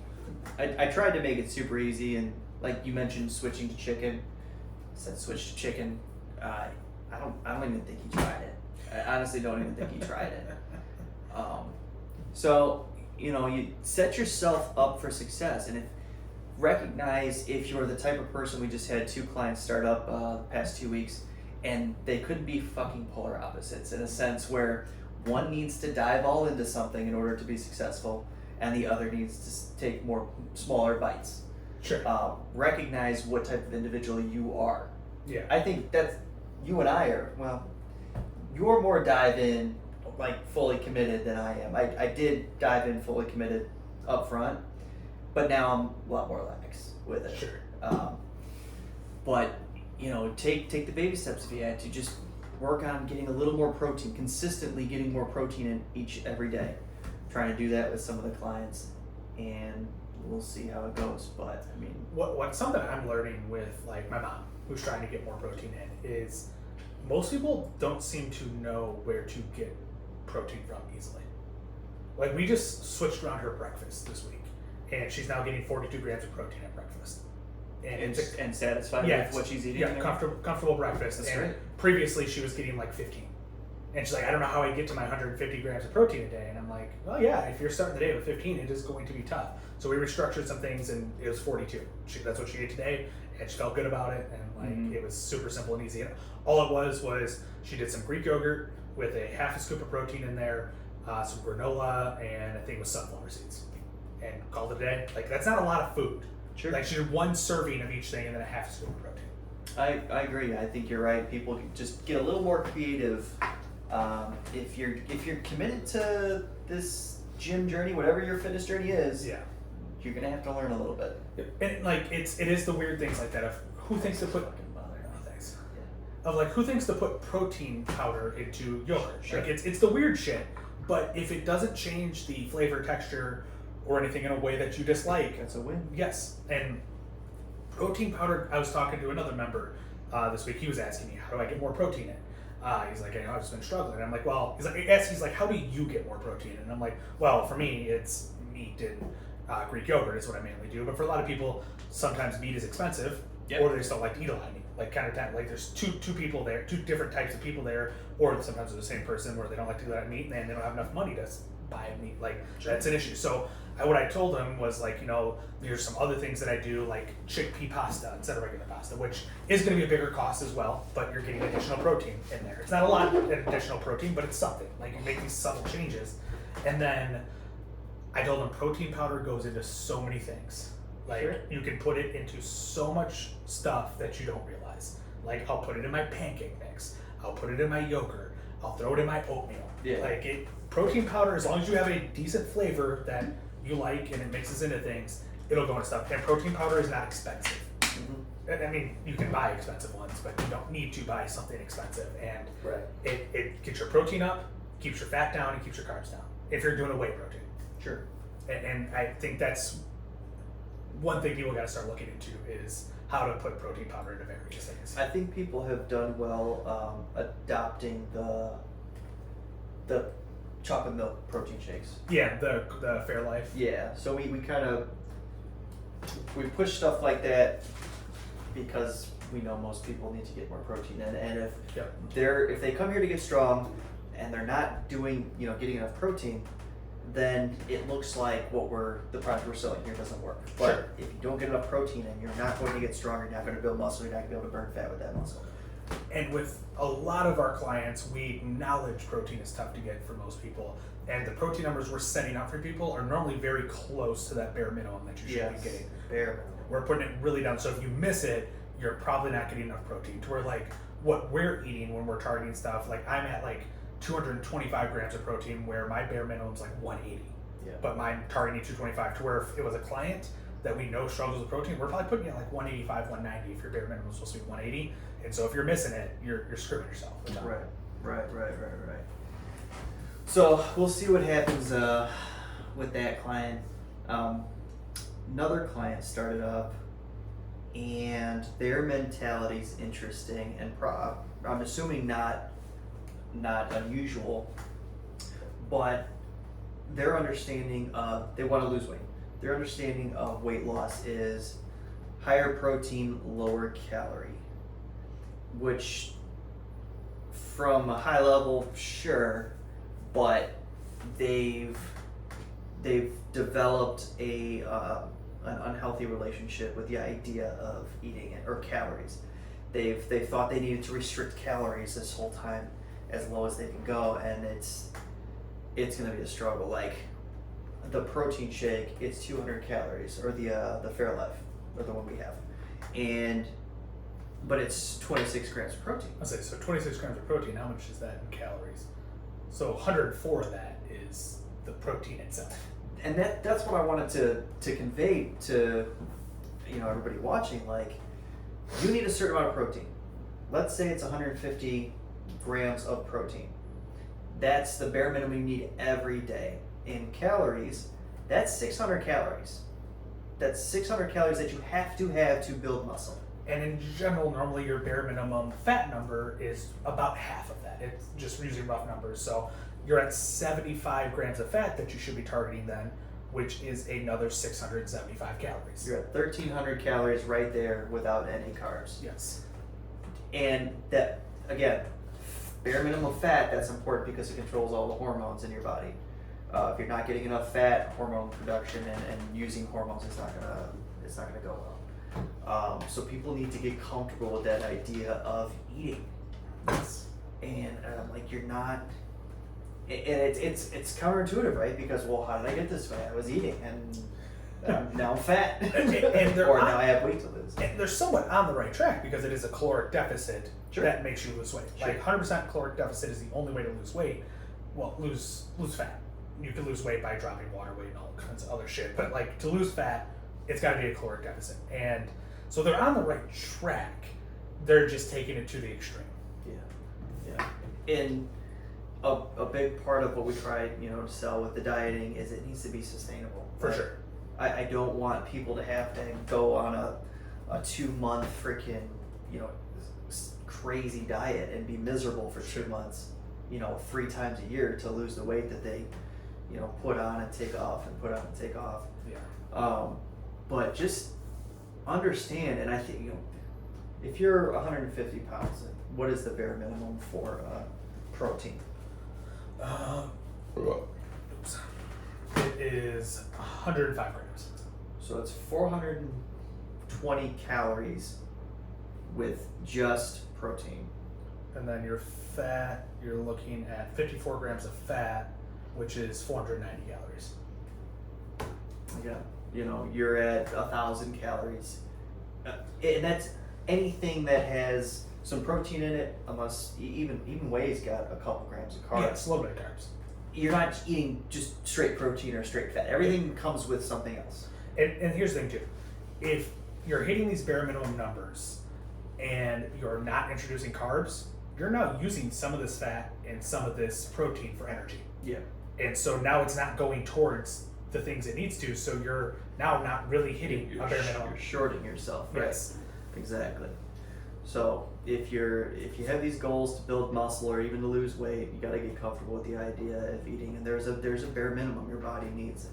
I tried to make it super easy, and like you mentioned, switching to chicken. I said switch to chicken. I don't even think he tried it. I honestly don't even think he tried it. So you set yourself up for success, and recognize if you're the type of person. We just had 2 clients start up the past 2 weeks, and they couldn't be fucking polar opposites in a sense where one needs to dive all into something in order to be successful, and the other needs to take smaller bites. Sure. Recognize what type of individual you are. Yeah. I think that's you and I are. Well, you're more dive in, like fully committed than I am. I did dive in fully committed up front, but now I'm a lot more lax with it. Sure. But take the baby steps if you had to. Just work on getting a little more protein, consistently getting more protein in every day. Trying to do that with some of the clients, and we'll see how it goes. But I mean, what something I'm learning with like my mom, who's trying to get more protein in, is most people don't seem to know where to get protein from easily. Like we just switched around her breakfast this week, and she's now getting 42 grams of protein at breakfast. And satisfied with what she's eating. Yeah, comfortable breakfast. That's and great. Previously, she was getting like 15. And she's like, I don't know how I get to my 150 grams of protein a day. And I'm like, well, yeah, if you're starting the day with 15, it is going to be tough. So we restructured some things, and it was 42. That's what she ate today, and she felt good about it. And like it was super simple and easy. And all it was she did some Greek yogurt with a half a scoop of protein in there, some granola, and I think it was sunflower seeds, and called it a day. Like that's not a lot of food. Sure. Like she did one serving of each thing and then a half scoop of protein. I agree. I think you're right. People just get a little more creative. If you're committed to this gym journey, whatever your fitness journey is, Yeah. you're gonna have to learn a little bit. And like it is the weird things like that of who thinks to put thanks. Of like who thinks to put protein powder into yogurt. Sure. Like it's the weird shit. But if it doesn't change the flavor, texture, or anything in a way that you dislike, That's a win. yes. And protein powder, I was talking to another member this week. He was asking me, how do I get more protein in? He's like, I've just been struggling. And I'm like, well, he's like, how do you get more protein? And I'm like, well, for me, it's meat and Greek yogurt is what I mainly do. But for a lot of people, sometimes meat is expensive, or they just don't like to eat a lot of meat. Like kind of like there's two people there, two different types of people there, or sometimes they're the same person where they don't like to eat a lot of meat and they don't have enough money to buy meat. Like that's an issue. So what I told him was like, there's some other things that I do, like chickpea pasta instead of regular pasta, which is going to be a bigger cost as well, but you're getting additional protein in there. It's not a lot of additional protein, but it's something. Like you make these subtle changes. And then I told him protein powder goes into so many things. Like Sure. you can put it into so much stuff that you don't realize. Like I'll put it in my pancake mix. I'll put it in my yogurt. I'll throw it in my oatmeal. Yeah. Like protein powder, as long as you have a decent flavor that you like and it mixes into things, it'll go into stuff. And protein powder is not expensive. I mean, you can buy expensive ones, but you don't need to buy something expensive. And it gets your protein up, keeps your fat down, and keeps your carbs down if you're doing a whey protein. Sure. And I think that's one thing people got to start looking into is how to put protein powder into various things. I think people have done well adopting the chocolate milk protein shakes. Yeah, the Fairlife. Yeah, so we kind of push stuff like that because we know most people need to get more protein in, and if they come here to get strong and they're not doing getting enough protein, then it looks like the product we're selling here doesn't work. But Sure. if you don't get enough protein in, you're not going to get stronger, you're not going to build muscle, you're not going to be able to burn fat with that muscle. And with a lot of our clients, we acknowledge protein is tough to get for most people. And the protein numbers we're setting out for people are normally very close to that bare minimum that you should be getting. Bare minimum. We're putting it really down. So if you miss it, you're probably not getting enough protein. To where like what we're eating when we're targeting stuff, like I'm at like 225 grams of protein where my bare minimum is like 180. Yeah. But mine targeting 225 to where if it was a client that we know struggles with protein, we're probably putting it at like 185, 190 if your bare minimum is supposed to be 180. And so if you're missing it, you're screwing yourself. Right. So we'll see what happens with that client. Another client started up, and their mentality's interesting, and I'm assuming not unusual, but their understanding of they want to lose weight. Their understanding of weight loss is higher protein, lower calorie, which from a high level, sure, but they've developed an unhealthy relationship with the idea of eating it or calories. They've thought they needed to restrict calories this whole time as low as they can go, and it's going to be a struggle. Like the protein shake, it's 200 calories, or the Fairlife, or the one we have, but it's 26 grams of protein. I'll say, so 26 grams of protein, how much is that in calories? So 104 of that is the protein itself. and that's what I wanted to convey to everybody watching. Like, you need a certain amount of protein. Let's say it's 150 grams of protein. That's the bare minimum you need every day. In calories, that's 600 calories. That's 600 calories that you have to build muscle. And in general, normally your bare minimum fat number is about half of that. It's just using rough numbers. So you're at 75 grams of fat that you should be targeting then, which is another 675 calories. You're at 1,300 calories right there without any carbs. Yes. And that, again, bare minimum fat, that's important because it controls all the hormones in your body. If you're not getting enough fat, hormone production and using hormones is not gonna go well. So people need to get comfortable with that idea of eating. Yes. And like, you're not, and it's counterintuitive, right? Because, well, how did I get this way? I was eating, and now I'm fat, or now I have weight to lose. And they're somewhat on the right track because it is a caloric deficit Sure. that makes you lose weight. Sure. Like 100% caloric deficit is the only way to lose weight. Well, lose fat. You can lose weight by dropping water weight and all kinds of other shit. But like, to lose fat, it's got to be a caloric deficit. And so they're on the right track. They're just taking it to the extreme. Yeah. And a big part of what we try, to sell with the dieting is it needs to be sustainable. For Like, sure. I don't want people to have to go on a 2-month freaking, crazy diet and be miserable for 2 months, 3 times a year to lose the weight that they, put on and take off and put on and take off. Yeah. But just understand, and I think, if you're 150 pounds, what is the bare minimum for protein? Oops. It is 105 grams. So it's 420 calories with just protein. And then your fat, you're looking at 54 grams of fat, which is 490 calories. Yeah, you're at 1,000 calories, and that's anything that has some protein in it. Unless even whey's got a couple grams of carbs. Yeah, it's a little bit of carbs. You're not eating just straight protein or straight fat. Everything comes with something else. And here's the thing too, if you're hitting these bare minimum numbers and you're not introducing carbs, you're now using some of this fat and some of this protein for energy. Yeah. And so now it's not going towards the things it needs to, so you're now not really hitting a bare minimum. You're shorting yourself, right? Yes. Exactly. So if you have these goals to build muscle or even to lose weight, you got to get comfortable with the idea of eating, and there's a bare minimum your body needs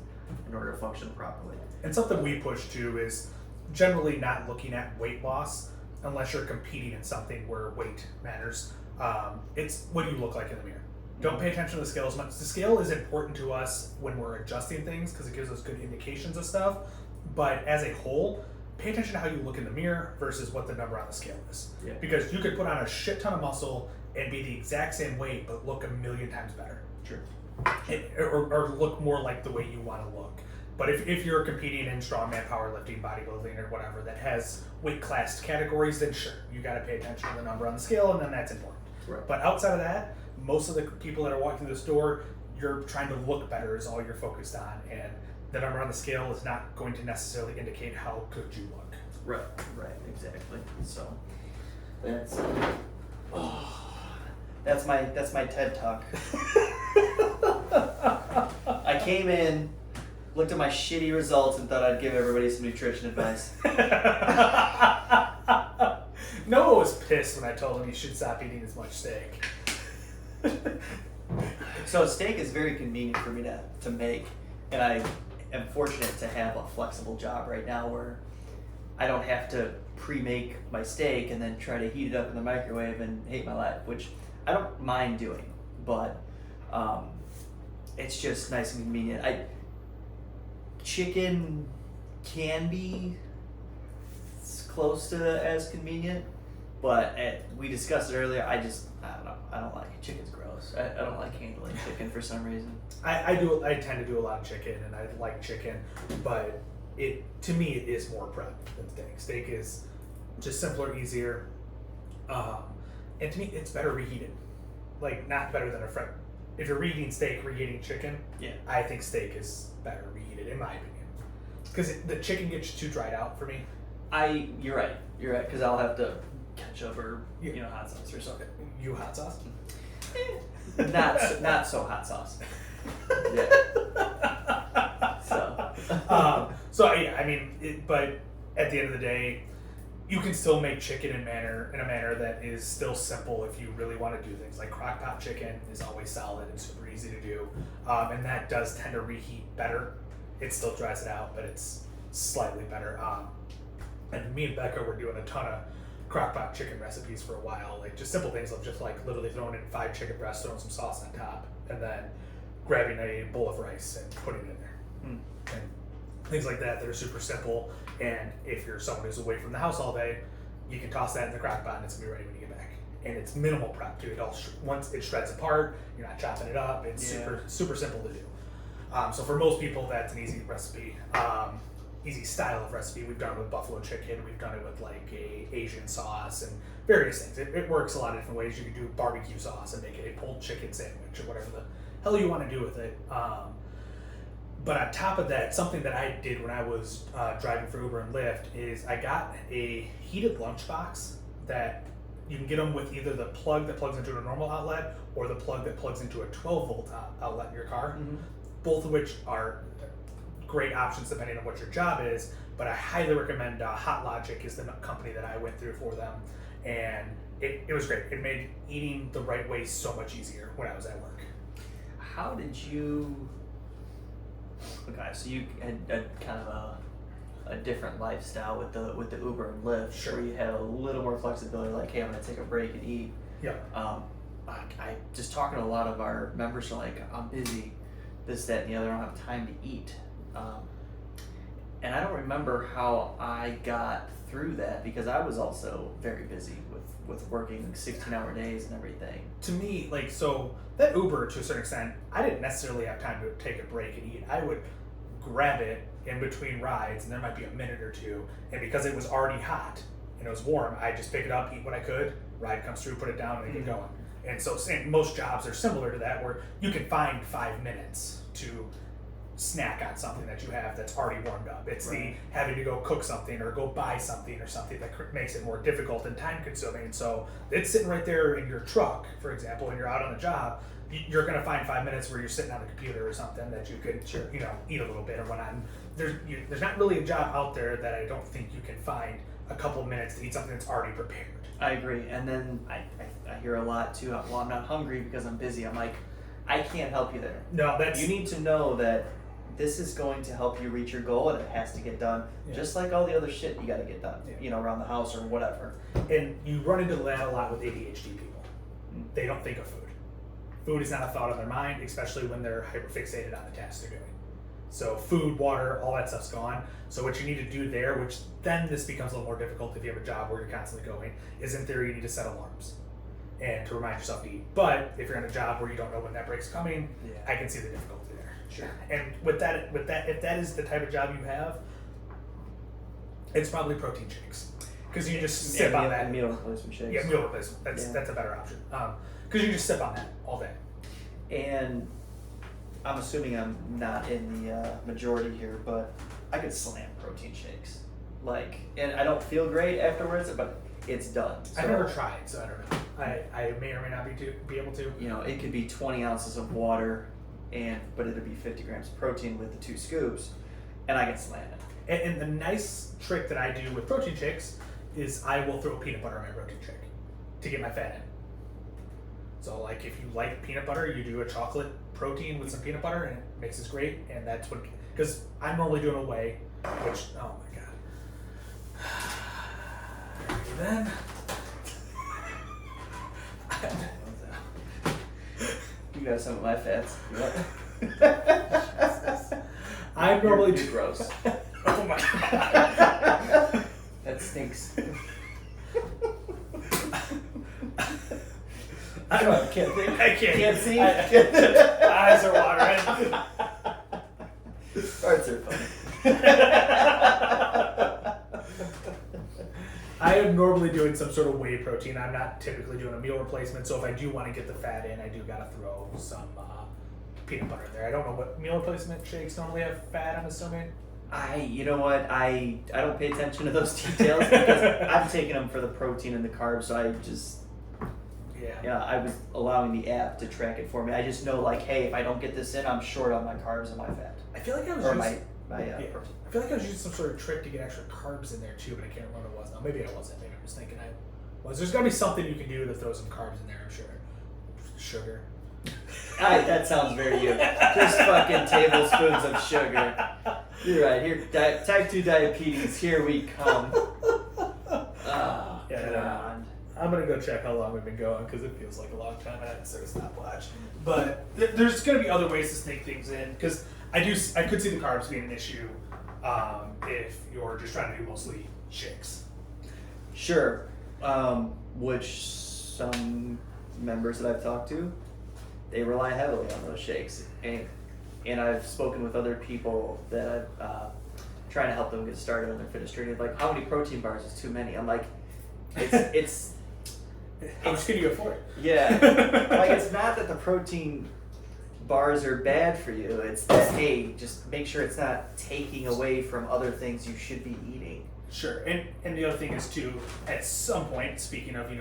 in order to function properly. And something we push to is generally not looking at weight loss unless you're competing in something where weight matters. It's what do you look like in the mirror. Don't pay attention to the scale as much. The scale is important to us when we're adjusting things because it gives us good indications of stuff. But as a whole, pay attention to how you look in the mirror versus what the number on the scale is. Yeah. Because you could put on a shit ton of muscle and be the exact same weight but look a million times better. Sure. Or look more like the way you want to look. But if you're competing in strongman, powerlifting, bodybuilding, or whatever that has weight class categories, then sure, you got to pay attention to the number on the scale, and then that's important. Right. But outside of that, most of the people that are walking through this door, you're trying to look better is all you're focused on, and the number on the scale is not going to necessarily indicate how good you look. Right, exactly. So that's my TED Talk. I came in, looked at my shitty results, and thought I'd give everybody some nutrition advice. Noah was pissed when I told him he should stop eating as much steak. So steak is very convenient for me to make, and I am fortunate to have a flexible job right now where I don't have to pre-make my steak and then try to heat it up in the microwave and hate my life, which I don't mind doing, but it's just nice and convenient. Chicken can be close to as convenient, but we discussed it earlier. I don't know. I don't like it. Chicken's gross. I don't like handling chicken for some reason. I tend to do a lot of chicken, and I like chicken, but to me it is more prep than steak. Steak is just simpler, easier, and to me it's better reheated. Like, not better than a if you're reheating steak, reheating chicken, Yeah. I think steak is better reheated, in my opinion. Because the chicken gets too dried out for me. You're right, because I'll have to ketchup or, hot sauce or something. You hot sauce? Not so hot sauce. Yeah. So yeah, I mean, but at the end of the day, you can still make chicken in a manner that is still simple if you really want to do things. Like crock-pot chicken is always solid and super easy to do, and that does tend to reheat better. It still dries it out, but it's slightly better. And me and Becca were doing a ton of crock-pot chicken recipes for a while, like just simple things of just like literally throwing in 5 chicken breasts, throwing some sauce on top, and then grabbing a bowl of rice and putting it in there. And things like that are super simple. And if you're someone who's away from the house all day, you can toss that in the crock pot and it's gonna be ready when you get back. And it's minimal prep too. It all once it shreds apart, you're not chopping it up. It's super simple to do. So for most people, that's an easy recipe, easy style of recipe. We've done it with buffalo chicken. We've done it with like a Asian sauce and various things. It works a lot of different ways. You can do barbecue sauce and make it a pulled chicken sandwich or whatever the hell you want to do with it. But on top of that, something that I did when I was driving for Uber and Lyft is I got a heated lunchbox that you can get them with either the plug that plugs into a normal outlet or the plug that plugs into a 12-volt outlet in your car, both of which are great options depending on what your job is. But I highly recommend Hot Logic is the company that I went through for them. And it was great. It made eating the right way so much easier when I was at work. How did you... Okay, so you had kind of a different lifestyle with the Uber and Lyft, Sure. where you had a little more flexibility. Like, hey, I'm gonna take a break and eat. Yeah. I just talking to a lot of our members are like, I'm busy, this, that, and the other. I don't have time to eat. And I don't remember how I got through that because I was also very busy with working 16-hour days and everything. To me, like, so that Uber, to a certain extent, I didn't necessarily have time to take a break and eat. I would grab it in between rides, and there might be a minute or two, and because it was already hot and it was warm, I just pick it up, eat what I could, ride comes through, put it down, and get going. And so most jobs are similar to that, where you can find 5 minutes to snack on something that you have that's already warmed up. It's the having to go cook something or go buy something or something that makes it more difficult and time consuming. So it's sitting right there in your truck, for example, when you're out on the job, you're going to find 5 minutes where you're sitting on the computer or something that you could, eat a little bit or whatnot. There's not really a job out there that I don't think you can find a couple of minutes to eat something that's already prepared. I agree. And then I hear a lot too, well, I'm not hungry because I'm busy. I'm like, I can't help you there. No, You need to know that this is going to help you reach your goal and it has to get done, just like all the other shit you got to get done, around the house or whatever. And you run into that a lot with ADHD people. They don't think of food. Food is not a thought on their mind, especially when they're hyperfixated on the task they're doing. So food, water, all that stuff's gone. So what you need to do there, which then this becomes a little more difficult if you have a job where you're constantly going, is in theory you need to set alarms and to remind yourself to eat. But if you're in a job where you don't know when that break's coming, I can see the difficulty there. Sure. And with that, if that is the type of job you have, it's probably protein shakes, because you just sip on that. Meal replacement shakes. Yeah, meal replacement. That's a better option. Because you just sip on that all day. And I'm assuming I'm not in the majority here, but I could slam protein shakes. And I don't feel great afterwards, but it's done. So, I've never tried, so I don't know. I may or may not be able to. It could be 20 ounces of water, but it'd be 50 grams of protein with the 2 scoops, and I can slam it. And the nice trick that I do with protein shakes is I will throw peanut butter in my protein shake to get my fat in. So if you like peanut butter, you do a chocolate protein with some peanut butter and it makes this great. And that's what, because I'm normally doing a whey, which, oh my God. Then, you got some of my fats. I'm normally You're gross. Oh my God. That stinks. I can't think. I can't. Can't see. Eyes are watering. Farts are funny. I am I'm normally doing some sort of whey protein. I'm not typically doing a meal replacement, so if I do want to get the fat in, I do gotta throw some peanut butter in there. I don't know what meal replacement shakes normally have fat, I'm assuming. You know what? I don't pay attention to those details because I'm taking them for the protein and the carbs, so I just I was allowing the app to track it for me. I just know like, hey, if I don't get this in, I'm short on my carbs and my fat. I feel like I was protein. I feel like I was using some sort of trick to get extra carbs in there too, but I can't remember what it was now. Maybe I wasn't. Maybe I'm just thinking I was. There's gotta be something you can do to throw some carbs in there, I'm sure. Sugar. That sounds very you. Just fucking tablespoons of sugar. You're right. Here, type 2 diabetes. Here we come. God. I'm gonna go check how long we've been going because it feels like a long time. I haven't set a stopwatch. But there's gonna be other ways to sneak things in because I could see the carbs being an issue if you're just trying to do mostly shakes. Sure. Which some members that I've talked to, they rely heavily on those shakes, and I've spoken with other people that I've trying to help them get started on their fitness journey. Like, how many protein bars is too many? I'm like, it's how much can you afford? Yeah, like it's not that the protein bars are bad for you. It's that, hey, just make sure it's not taking away from other things you should be eating. Sure, and the other thing is too, at some point, speaking of,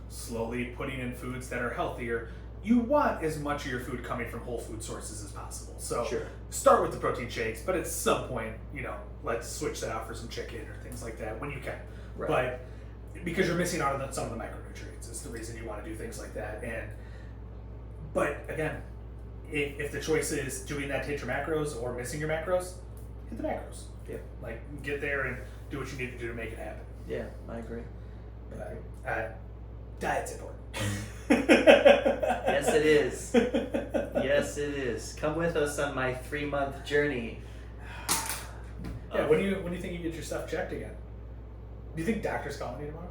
slowly putting in foods that are healthier, you want as much of your food coming from whole food sources as possible. So start with the protein shakes, but at some point, let's switch that out for some chicken or things like that when you can. Right. But because you're missing out on some of the micronutrients is the reason you want to do things like that. But again, if the choice is doing that to hit your macros or missing your macros, hit the macros. Yeah. Like, get there and do what you need to do to make it happen. Yeah, I agree. Diet's important. Yes, it is. Yes, it is. Come with us on my 3-month journey. Yeah, when do you think you get your stuff checked again? Do you think doctors calling you tomorrow?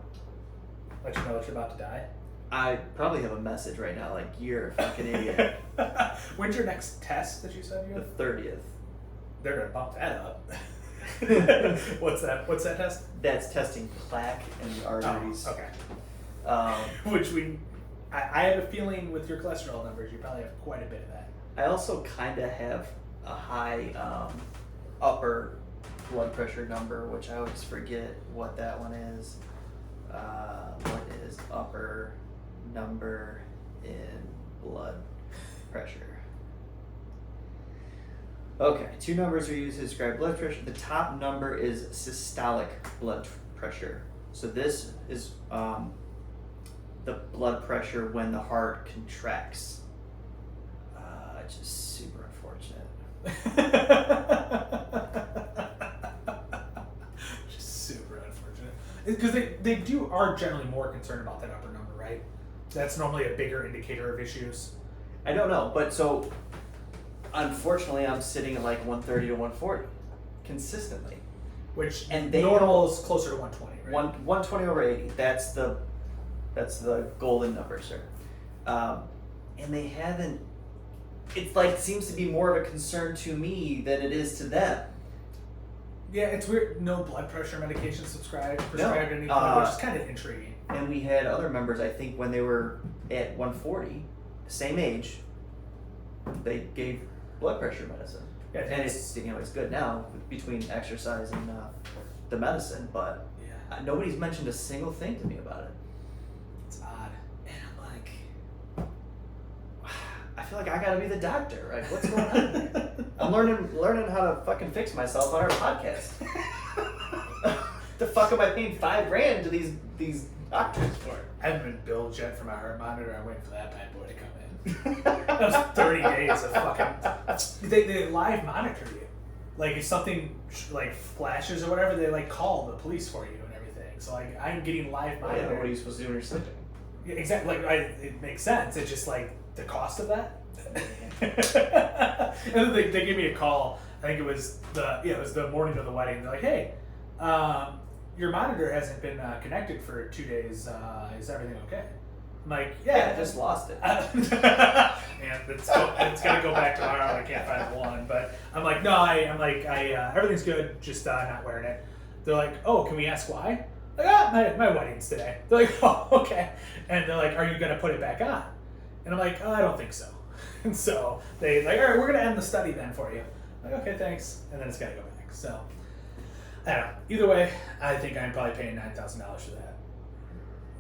Let you know that you're about to die? I probably have a message right now, like, you're a fucking idiot. When's your next test that you said you The had? 30th. They're gonna bump that up. What's that test? That's testing plaque in the arteries. Oh, okay. Which I have a feeling with your cholesterol numbers, you probably have quite a bit of that. I also kind of have a high upper blood pressure number, which I always forget what that one is. What is upper number in blood pressure? Okay, 2 numbers are used to describe blood pressure. The top number is systolic blood pressure. So this is the blood pressure when the heart contracts. Just super unfortunate. Just super unfortunate. Because they are generally more concerned about that upper number, right? That's normally a bigger indicator of issues. I don't know, but so unfortunately I'm sitting at like 130 to 140 consistently. Which and normal is closer to 120, right? 120 over 80. That's the golden number, sir. And they haven't. It's like seems to be more of a concern to me than it is to them. Yeah, it's weird. No blood pressure medication prescribed anymore, which is kind of intriguing. And we had other members. I think when they were at 140, same age, they gave blood pressure medicine. Yeah, and it's good now between exercise and the medicine, but nobody's mentioned a single thing to me about it. It's odd. And I'm like, I feel like I gotta be the doctor. Like, what's going on here? I'm learning how to fucking fix myself on our podcast. The fuck am I paying $5,000 to these doctors for? I haven't been billed yet for my heart monitor. I'm waiting for that bad boy to come in. That was 30 days of fucking. They live monitor you. Like if something like flashes or whatever, they like call the police for you and everything. So like I'm getting live monitored. Yeah, what are you supposed to do when you're sleeping? Yeah, exactly. Like it makes sense. It's just like the cost of that. And then they gave me a call. I think it was the morning of the wedding. They're like, hey, your monitor hasn't been connected for 2 days. Is everything okay? I'm like, yeah, I just lost it. Man, it's gonna go back tomorrow. I can't find the one, but I'm like, no, everything's good. Just not wearing it. They're like, oh, can we ask why? Like, my wedding's today. They're like, oh, okay. And they're like, are you going to put it back on? And I'm like, oh, I don't think so. And so they like, all right, we're going to end the study then for you. I'm like, okay, thanks. And then it's got to go back. So, I don't know. Either way, I think I'm probably paying $9,000 for that,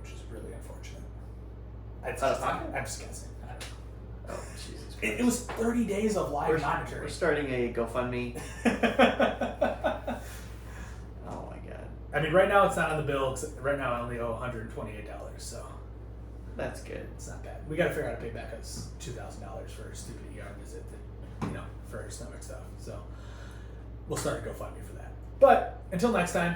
which is really unfortunate. I'm just guessing. I don't know. Oh, Jesus Christ. It was 30 days of live We're monitoring. starting a GoFundMe. Oh my god. I mean, right now it's not on the bill. 'Cause right now I only owe $128, so That's good. it's not bad. We got to figure out how to pay back us $2,000 for a stupid ER visit, that, for her stomach stuff. So we'll start a GoFundMe for that. But until next time,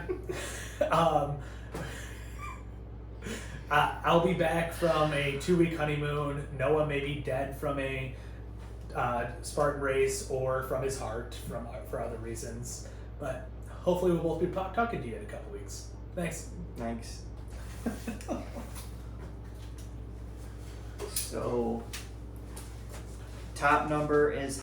I'll be back from a 2-week honeymoon. Noah may be dead from a Spartan race or from his heart for other reasons, but hopefully we'll both be talking to you in a couple weeks. Thanks. Thanks. So, top number is